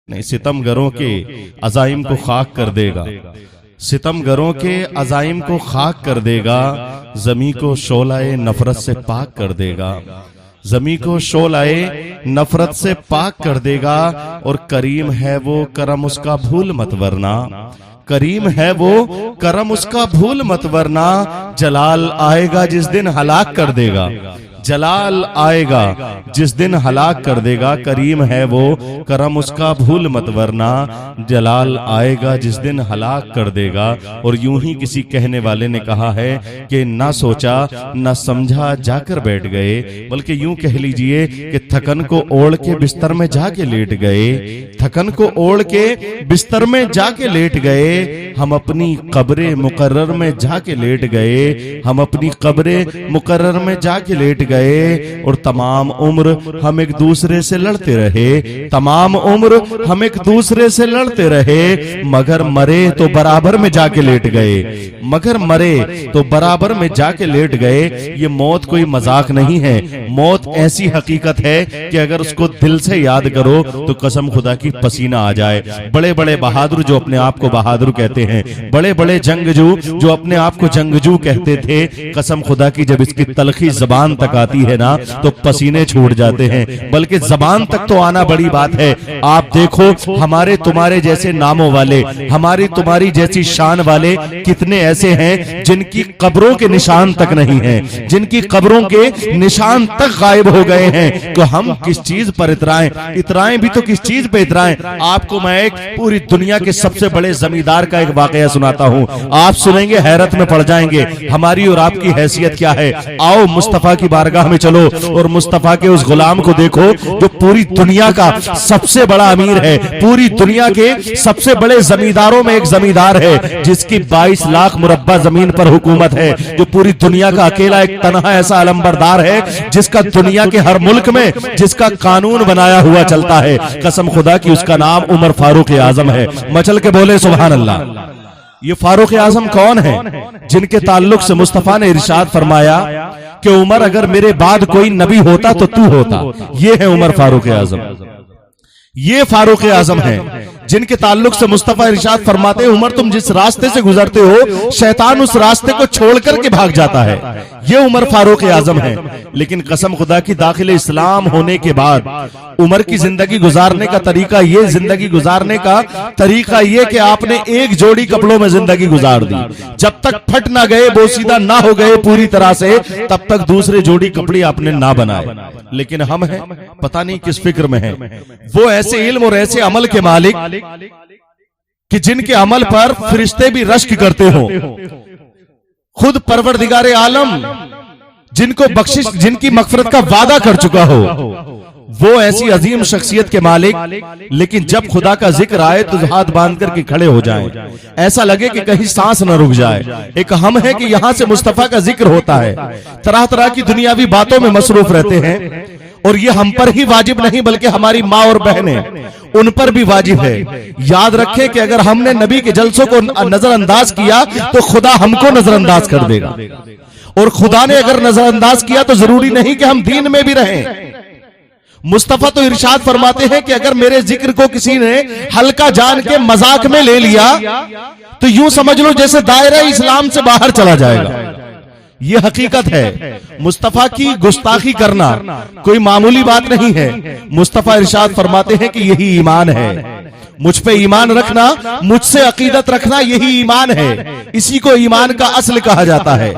نہیں، ستمگروں کے عزائم کو خاک کر دے گا، ستمگروں کے عزائم کو خاک کر دے گا، زمیں کو شعلہ نفرت سے پاک کر دے گا، زمیں کو شعلہ نفرت سے پاک کر دے گا۔ اور کریم ہے وہ کرم اس کا بھول مت ورنہ، کریم ہے وہ کرم اس کا بھول مت ورنہ، جلال آئے گا جس دن ہلاک کر دے گا، جلال آئے گا جس دن ہلاک کر دے گا۔ کریم ہے وہ کرم اس کا بھول مت ورنہ، جلال آئے گا جس دن ہلاک کر دے گا۔ اور یوں ہی کسی کہنے والے نے کہا ہے کہ نہ سوچا نہ سمجھا جا کر بیٹھ گئے، بلکہ یوں کہہ لیجئے کہ تھکن کو اوڑھ کے بستر میں جا کے لیٹ گئے، تھکن کو اوڑھ کے بستر میں جا کے لیٹ گئے، ہم اپنی قبر مقرر میں جا کے لیٹ گئے، ہم اپنی قبر مقرر میں جا کے لیٹ گئے۔ اور تمام عمر ہم ایک دوسرے سے لڑتے رہے، تمام عمر ہم ایک دوسرے سے لڑتے رہے، مگر مرے تو برابر میں جا کے لیٹ گئے، مگر مرے تو برابر میں جا کے لیٹ گئے۔ یہ موت کوئی مذاق نہیں ہے، موت ایسی حقیقت ہے کہ اگر اس کو دل سے یاد کرو تو قسم خدا کی پسینہ آ جائے۔ بڑے بڑے بہادر جو اپنے آپ کو بہادر کہتے ہیں، بڑے بڑے جنگجو جو اپنے آپ کو جنگجو کہتے تھے، قسم خدا کی جب اس کی تلخی زبان تک آتی ہے نا تو پسینے چھوٹ جاتے ہیں، بلکہ زبان تک تو آنا بڑی بات ہے۔ آپ دیکھو ہمارے تمہارے جیسے ناموں والے، ہماری تمہاری جیسی شان والے کتنے ایسے ہیں جن کی قبروں کے نشان تک نہیں ہیں، جن کی قبروں کے نشان تک غائب ہو گئے ہیں۔ تو ہم کس چیز پر اترائیں؟ اترائیں بھی تو کس چیز پہ اترائیں؟ آپ کو میں ایک پوری دنیا کے سب سے بڑے زمیندار کا ایک واقعہ سناتا ہوں، آپ سنیں گے حیرت میں پڑ جائیں گے ہماری اور آپ کی حیثیت کیا ہے۔ آؤ مصطفیٰ کی بارگاہ میں چلو اور مصطفیٰ کے اس غلام کو دیکھو جو پوری دنیا کا سب سے بڑا امیر ہے، پوری دنیا کے سب سے بڑے زمینداروں میں ایک زمیندار ہے، جس کی 22 لاکھ مربع زمین پر حکومت ہے، جو پوری دنیا کا اکیلا ایک تنہا ایسا علمبردار ہے جس کا دنیا کے ہر ملک میں جس کا قانون بنایا ہوا چلتا ہے۔ قسم خدا کی اس کا نام عمر فاروق اعظم ہے۔ مچل کے بولے سبحان اللہ۔ یہ فاروق اعظم کون ہے؟ جن کے تعلق سے مصطفیٰ نے ارشاد فرمایا کہ عمر اگر میرے بعد کوئی نبی ہوتا تو تو ہوتا۔ یہ ہے عمر فاروق اعظم، یہ فاروق اعظم ہے جن کے تعلق سے مصطفیٰ ارشاد فرماتے ہیں عمر تم جس راستے سے گزرتے ہو شیطان اس راستے کو چھوڑ کر کے بھاگ جاتا ہے۔ یہ عمر فاروق اعظم ہے۔ لیکن قسم خدا کی داخل اسلام ہونے کے بعد عمر کی زندگی گزارنے کا طریقہ یہ، زندگی گزارنے کا طریقہ یہ کہ آپ نے ایک جوڑی کپڑوں میں زندگی گزار دی، جب تک پھٹ نہ گئے، بوسیدہ نہ ہو گئے پوری طرح سے، تب تک دوسرے جوڑی کپڑے آپ نے نہ بنائے۔ لیکن ہم ہیں پتہ نہیں کس فکر میں ہیں، وہ ایسے علم اور ایسے عمل کے مالک کہ جن کے عمل پر فرشتے بھی رشک کرتے ہوں، خود پروردگار عالم جن کو بخشش، جن کی مغفرت کا وعدہ کر چکا ہو، وہ ایسی عظیم شخصیت کے مالک، لیکن جب خدا کا ذکر آئے تو ہاتھ باندھ کر کے کھڑے ہو جائیں، ایسا لگے کہ کہیں سانس نہ رک جائے۔ ایک ہم ہے کہ یہاں سے مصطفیٰ کا ذکر ہوتا ہے، طرح طرح کی دنیاوی باتوں میں مصروف رہتے ہیں، اور یہ ہم پر ہی واجب نہیں بلکہ ہماری ماں اور بہنیں ان پر بھی واجب ہے۔ یاد رکھیں کہ اگر ہم نے نبی کے جلسوں کو نظر انداز کیا تو خدا ہم کو نظر انداز کر دے گا، اور خدا نے اگر نظر انداز کیا تو ضروری نہیں کہ ہم دین میں بھی رہیں۔ مصطفیٰ تو ارشاد فرماتے ہیں کہ اگر میرے ذکر کو کسی نے ہلکا جان کے مذاق میں لے لیا تو یوں سمجھ لو جیسے دائرہ اسلام سے باہر چلا جائے گا۔ یہ حقیقت ہے، مصطفیٰ کی گستاخی کرنا کوئی معمولی بات نہیں ہے۔ مصطفیٰ ارشاد فرماتے ہیں کہ یہی ایمان ہے، مجھ پہ ایمان رکھنا، مجھ سے عقیدت رکھنا یہی ایمان ہے، اسی کو ایمان کا اصل کہا جاتا ہے۔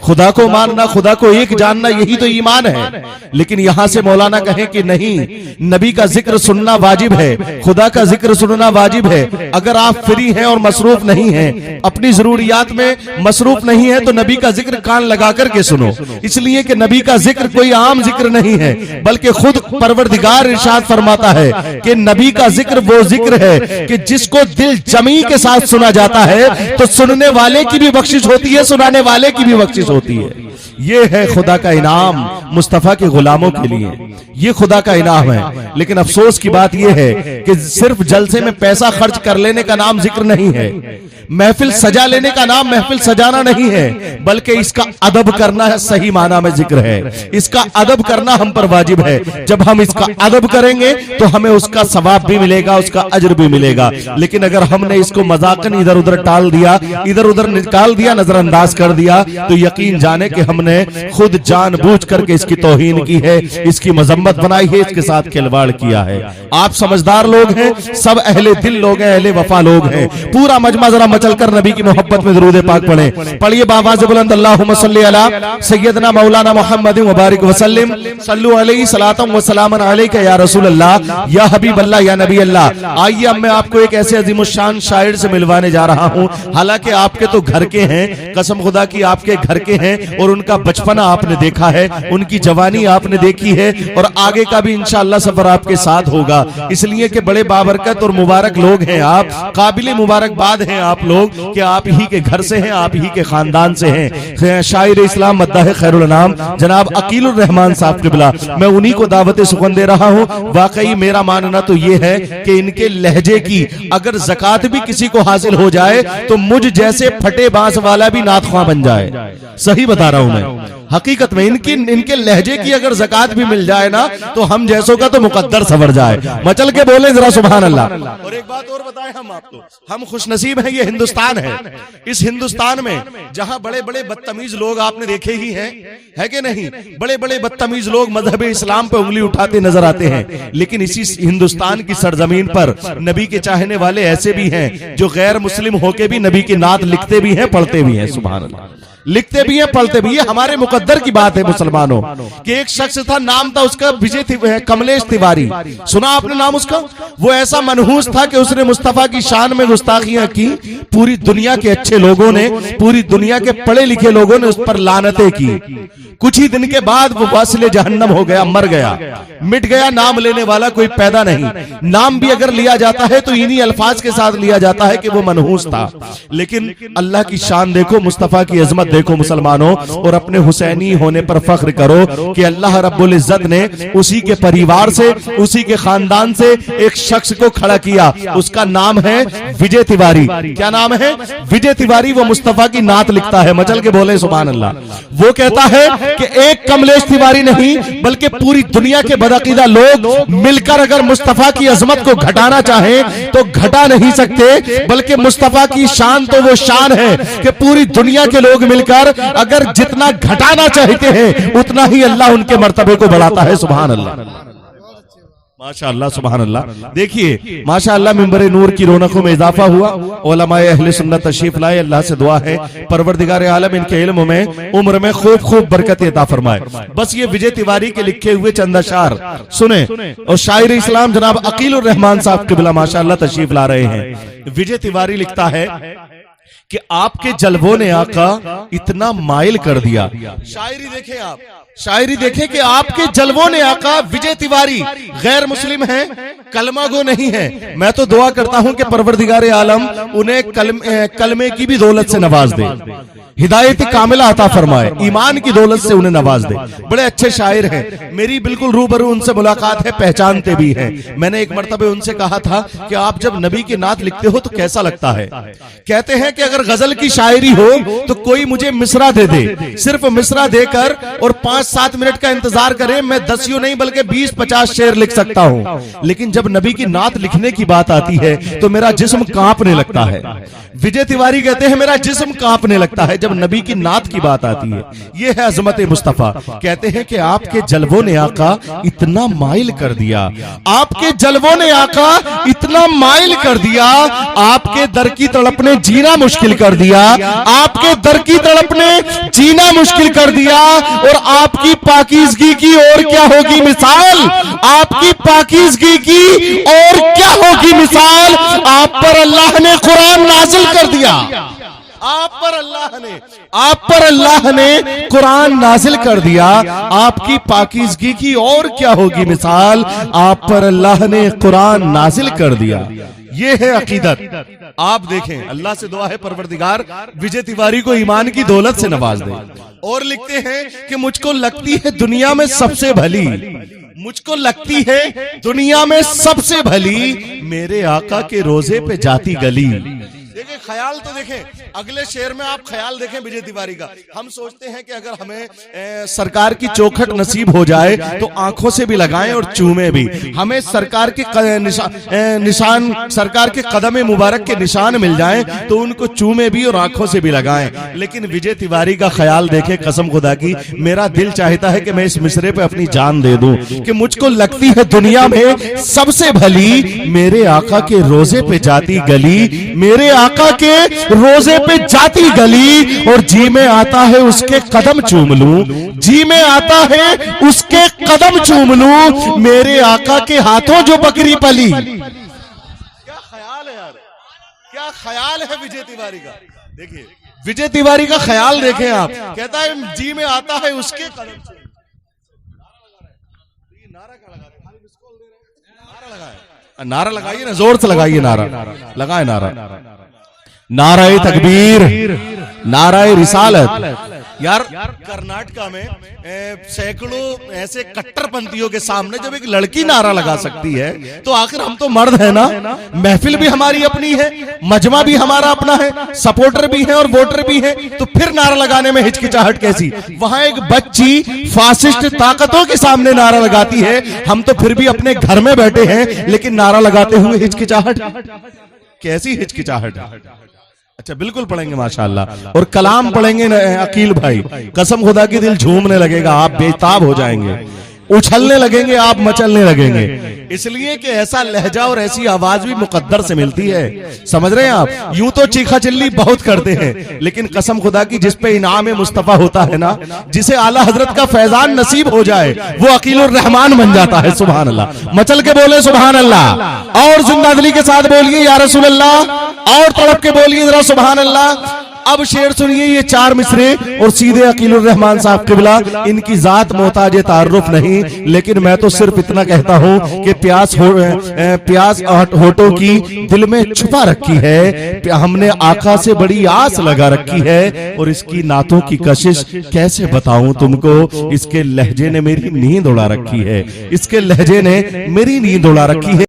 خدا کو ماننا، خدا کو ایک جاننا یہی تو ایمان ہے۔ لیکن یہاں سے مولانا کہیں کہ نہیں، نبی کا ذکر سننا واجب ہے، خدا کا ذکر سننا واجب ہے۔ اگر آپ فری ہیں اور مصروف نہیں ہیں، اپنی ضروریات میں مصروف نہیں ہیں تو نبی کا ذکر کان لگا کر کے سنو، اس لیے کہ نبی کا ذکر کوئی عام ذکر نہیں ہے، بلکہ خود پروردگار ارشاد فرماتا ہے کہ نبی کا ذکر وہ ذکر ہے ہے کہ جس کو دل جمی کے ساتھ سنا جاتا ہے تو سننے والے کی بھی بخشش ہوتی ہے، سنانے والے کی بھی بخشش ہوتی ہے۔ یہ ہے خدا کا انعام مصطفیٰ کے غلاموں کے لیے، یہ خدا کا انعام ہے۔ لیکن افسوس کی بات یہ ہے کہ صرف جلسے میں پیسہ خرچ کر لینے کا نام ذکر نہیں ہے، محفل سجا لینے کا نام محفل سجانا نہیں ہے، بلکہ اس کا ادب کرنا ہے، صحیح معنی میں ذکر ہے، اس کا ادب کرنا ہم پر واجب ہے۔ جب ہم اس کا ادب کریں گے تو ہمیں اس کا ثواب بھی ملے گا، اس کا اجر بھی ملے گا۔ لیکن اگر ہم نے اس کو مذاقن ادھر ادھر ٹال دیا، ادھر ادھر نکال دیا، نظر انداز کر دیا، تو یقین جانے کہ ہم نے خود جان بوجھ کر کے اس کی توہین کی ہے، اس کی مذمت بنائی ہے، اس کے ساتھ کھلواڑ کیا ہے۔ آپ سمجھدار لوگ ہیں، سب اہل دل لوگ ہیں، اہل وفا لوگ ہیں، پورا مجمع ذرا مچل کر نبی کی محبت میں درود پاک پڑھیں۔ پڑھیے بآواز بلند، اللہم صلی علی سیدنا مولانا محمد مبارک وسلم، صلو علیہ صلاۃ و سلام علیک یا رسول اللہ، یا حبیب اللہ، یا نبی اللہ۔ آئیے اب میں آپ کو ایک ایسے عظیم الشان شاعر سے ملوانے جا رہا ہوں، حالانکہ آپ کے تو گھر کے ہیں، قسم خدا کی آپ کے گھر کے ہیں، اور ان کا بچپنا آپ نے دیکھا ہے، ان کی جوانی آپ نے دیکھی ہے، اور آگے کا بھی انشاءاللہ سفر آپ کے ساتھ ہوگا، اس لیے کہ بڑے بابرکت اور مبارک لوگ ہیں آپ، قابل مبارکباد ہیں آپ لوگ کہ آپ ہی کے گھر سے ہیں، آپ ہی کے خاندان سے ہیں۔ شاعر اسلام مداح خیر الانام جناب عقیل الرحمان صاحب قبلہ، میں انہی کو دعوت سخن دے رہا ہوں۔ واقعی میرا ماننا تو یہ ہے کہ ان کے لہجے کی اگر زکات بھی کسی کو حاصل ہو جائے تو مجھ جیسے پھٹے بانس والا بھی نعت خواں بن جائے، صحیح بتا رہا ہوں میں۔ حقیقت میں ان کے لہجے کی اگر زکات بھی مل جائے نا تو ہم جیسوں کا تو مقدر سنور جائے۔ مچل کے بولیں ذرا سبحان اللہ۔ اور ایک بات اور بتائیں ہم آپ کو، ہم خوش نصیب ہیں، یہ ہندوستان ہے، اس ہندوستان میں جہاں بڑے بڑے بدتمیز لوگ آپ نے دیکھے ہی ہیں، ہے کہ نہیں، بڑے بڑے بدتمیز لوگ مذہب اسلام پہ انگلی اٹھاتے نظر آتے ہیں، لیکن اسی ہندوستان کی سرزمین پر نبی کے چاہنے والے ایسے بھی ہیں جو غیر مسلم ہو کے بھی نبی کی نعت لکھتے بھی ہیں، پڑھتے بھی ہیں، سبحان اللہ، لکھتے بھی ہیں، پڑھتے بھی ہیں۔ ہمارے مقدر کی بات ہے مسلمانوں کہ ایک شخص تھا، نام تھا اس کا کملیش تیواری، سنا آپ نے نام اس کا؟ وہ ایسا منحوس تھا کہ اس نے مصطفیٰ کی شان میں گستاخیاں کی، پوری دنیا کے اچھے لوگوں نے، پوری دنیا کے پڑھے لکھے لوگوں نے اس پر لعنتیں کی۔ کچھ ہی دن کے بعد وہ واصل جہنم ہو گیا، مر گیا، مٹ گیا، نام لینے والا کوئی پیدا نہیں۔ نام بھی اگر لیا جاتا ہے تو انہی الفاظ کے ساتھ لیا جاتا ہے کہ وہ منحوس تھا۔ لیکن اللہ کی شان دیکھو، مصطفیٰ کی عظمت دیکھو مسلمانوں، اور اپنے حسینی ہونے پر فخر کرو کہ اللہ رب العزت نے اسی کے پریوار سے، اسی کے خاندان سے ایک شخص کو کھڑا کیا، اس کا نام ہے وجے تیواری۔ کیا نام ہے؟ وجے تیواری۔ وہ مصطفیٰ کی نعت لکھتا ہے، مچل کے بولے سبحان اللہ۔ وہ کہتا ہے کہ ایک کملیش تیواری نہیں بلکہ پوری دنیا کے بدعقیدہ لوگ مل کر اگر مصطفیٰ کی عظمت کو گھٹانا چاہیں تو گھٹا نہیں سکتے، بلکہ مصطفیٰ کی شان تو وہ شان ہے کہ پوری دنیا کے لوگ مل کر اگر جتنا گھٹانا چاہتے ہیں اتنا ہی اللہ ان کے مرتبے کو بڑھاتا ہے، سبحان اللہ، ماشاءاللہ، سبحان اللہ۔ دیکھیے ماشاءاللہ منبر نور کی رونقوں میں اضافہ ہوا، علماء اہل سنت تشریف لائے، اللہ سے دعا ہے پروردگار عالم ان کے علم میں، عمر میں خوب خوب برکت عطا فرمائے۔ بس یہ وجے تیواری کے لکھے ہوئے چند اشعار سنیں، اور شاعر اسلام جناب عقیل الرحمان صاحب قبلہ ماشاءاللہ تشریف لا رہے ہیں۔ وجے تیواری لکھتا ہے کہ آپ کے جلووں نے آقا اتنا مائل کر دیا۔ شاعری دیکھیں آپ، شاعری دیکھیں کہ آپ کے جلووں نے آقا، وجے تیواری غیر مسلم ہیں، کلمہ گو نہیں ہے۔ میں تو دعا کرتا ہوں کہ پروردگار عالم انہیں کلمے کی بھی دولت سے نواز دے، ہدایت کاملہ عطا فرمائے، ایمان کی دولت سے انہیں نواز دے۔ بڑے اچھے شاعر ہیں، میری بالکل روبرو ان سے ملاقات ہے، پہچانتے بھی ہیں۔ میں نے ایک مرتبہ ان سے کہا تھا کہ آپ جب نبی کی نعت لکھتے ہو تو کیسا لگتا ہے؟ کہتے ہیں کہ اگر غزل کی شاعری ہو تو کوئی مجھے مصرع دے دے، صرف مصرع دے کر اور 5-7 منٹ کا انتظار کریں، میں 10 نہیں بلکہ 20-50 شعر لکھ سکتا ہوں، لیکن جب نبی کی نعت لکھنے کی بات آتی ہے تو میرا جسم کانپنے لگتا ہے۔ وجے تیواری کہتے ہیں میرا جسم کانپنے لگتا ہے جب نبی کی نعت کی بات آتی ہے۔ یہ ہے عظمت مصطفیٰ۔ کہتے ہیں کہ آپ کے جلووں نے آقا اتنا مائل کر دیا، آپ کے جلووں نے آقا اتنا مائل کر دیا، آپ کے در کی تڑپ نے جینا مشکل کر دیا، آپ کے در کی تڑپ نے جینا مشکل کر دیا، اور آپ کی پاکیزگی کی اور کیا ہوگی مثال، آپ کی پاکیزگی کی اور کیا ہوگی مثال، آپ پر اللہ نے قرآن نازل کر دیا۔ آپ پر اللہ نے قرآن نازل کر دیا، آپ کی پاکیزگی کی اور کیا ہوگی مثال، آپ پر اللہ نے قرآن نازل کر دیا۔ یہ ہے عقیدت۔ آپ دیکھیں، اللہ سے دعا ہے پروردگار وجے تیواری کو ایمان کی دولت سے نواز دے۔ اور لکھتے ہیں کہ مجھ کو لگتی ہے دنیا میں سب سے بھلی، مجھ کو لگتی ہے دنیا میں سب سے بھلی میرے آقا کے روزے پہ جاتی گلی۔ دیکھیں خیال تو دیکھیں، اگلے شعر میں آپ خیال دیکھیں وجے تیواری کا۔ ہم سوچتے ہیں کہ اگر ہمیں سرکار کی چوکھٹ نصیب ہو جائے تو آنکھوں سے بھی لگائیں اور چومیں بھی، ہمیں سرکار کے نشان، سرکار کے قدم مبارک کے نشان مل جائیں تو ان کو چومیں بھی اور آنکھوں سے بھی لگائیں۔ لیکن وجے تیواری کا خیال دیکھیں، قسم خدا کی میرا دل چاہتا ہے کہ میں اس مصرے پہ اپنی جان دے دوں کہ مجھ کو لگتی ہے دنیا میں سب سے بھلی میرے آقا کے روزے پہ جاتی گلی، میرے آقا کے روزے پہ جاتی گلی، اور جی میں آتا ہے اس کے قدم چوم لوں، جی میں آتا ہے اس کے قدم چوم لوں، میرے آقا کے ہاتھوں جو بکری پلی۔ کیا خیال ہے یار، کیا خیال ہے وجے تیواری کا۔ دیکھیے وجے تیواری کا خیال دیکھیں آپ، کہتا ہے جی میں آتا ہے اس کے قدم چوم۔ نعرہ لگائیے نا، زور سے لگائیے نعرہ، لگائے نعرہ، نعرہ تکبیر، نعرہ رسالت۔ یار کرناٹکا میں سینکڑوں ایسے کٹر پنتھیوں کے سامنے جب ایک لڑکی نعرہ لگا سکتی ہے تو آخر ہم تو مرد ہیں نا، محفل بھی ہماری اپنی ہے، مجمع بھی ہمارا اپنا ہے، سپورٹر بھی ہیں اور ووٹر بھی ہیں، تو پھر نعرہ لگانے میں ہچکچاہٹ کیسی؟ وہاں ایک بچی فاسسٹ طاقتوں کے سامنے نعرہ لگاتی ہے، ہم تو پھر بھی اپنے گھر میں بیٹھے ہیں لیکن نعرہ لگاتے ہوئے ہچکچاہٹ، کیسی ہچکچاہٹ؟ اچھا بالکل پڑھیں گے ماشاءاللہ، اور کلام پڑھیں گے عقیل بھائی، قسم خدا کی دل جھومنے لگے گا، آپ بے تاب ہو جائیں گے، اچھلنے لگیں گے، آپ مچلنے لگیں گے، اس لیے کہ ایسا لہجہ اور ایسی آواز بھی مقدر سے ملتی ہے، سمجھ رہے ہیں آپ؟ یوں تو چیخا چلی بہت کرتے ہیں لیکن قسم خدا کی جس پہ انعام مصطفیٰ ہوتا ہے نا، جسے اعلیٰ حضرت کا فیضان نصیب ہو جائے وہ عقیل الرحمان بن جاتا ہے۔ سبحان اللہ، مچل کے بولے سبحان اللہ، اور زندہ دلی کے ساتھ بولیے یا رسول اللہ، اور تڑپ کے بولیے ذرا سبحان اللہ۔ اب شعر سنیے، یہ چار مصرے اور سیدھے عقیل الرحمان صاحب قبلہ، ان کی ذات محتاج تعارف نہیں، لیکن میں تو صرف اتنا کہتا ہوں کہ پیاس ہوٹوں کی دل میں چھپا رکھی ہے، ہم نے آقا سے بڑی آس لگا رکھی ہے، اور اس کی نعتوں کی کشش کیسے بتاؤں تم کو، اس کے لہجے نے میری نیند اڑا رکھی ہے، اس کے لہجے نے میری نیند اڑا رکھی ہے۔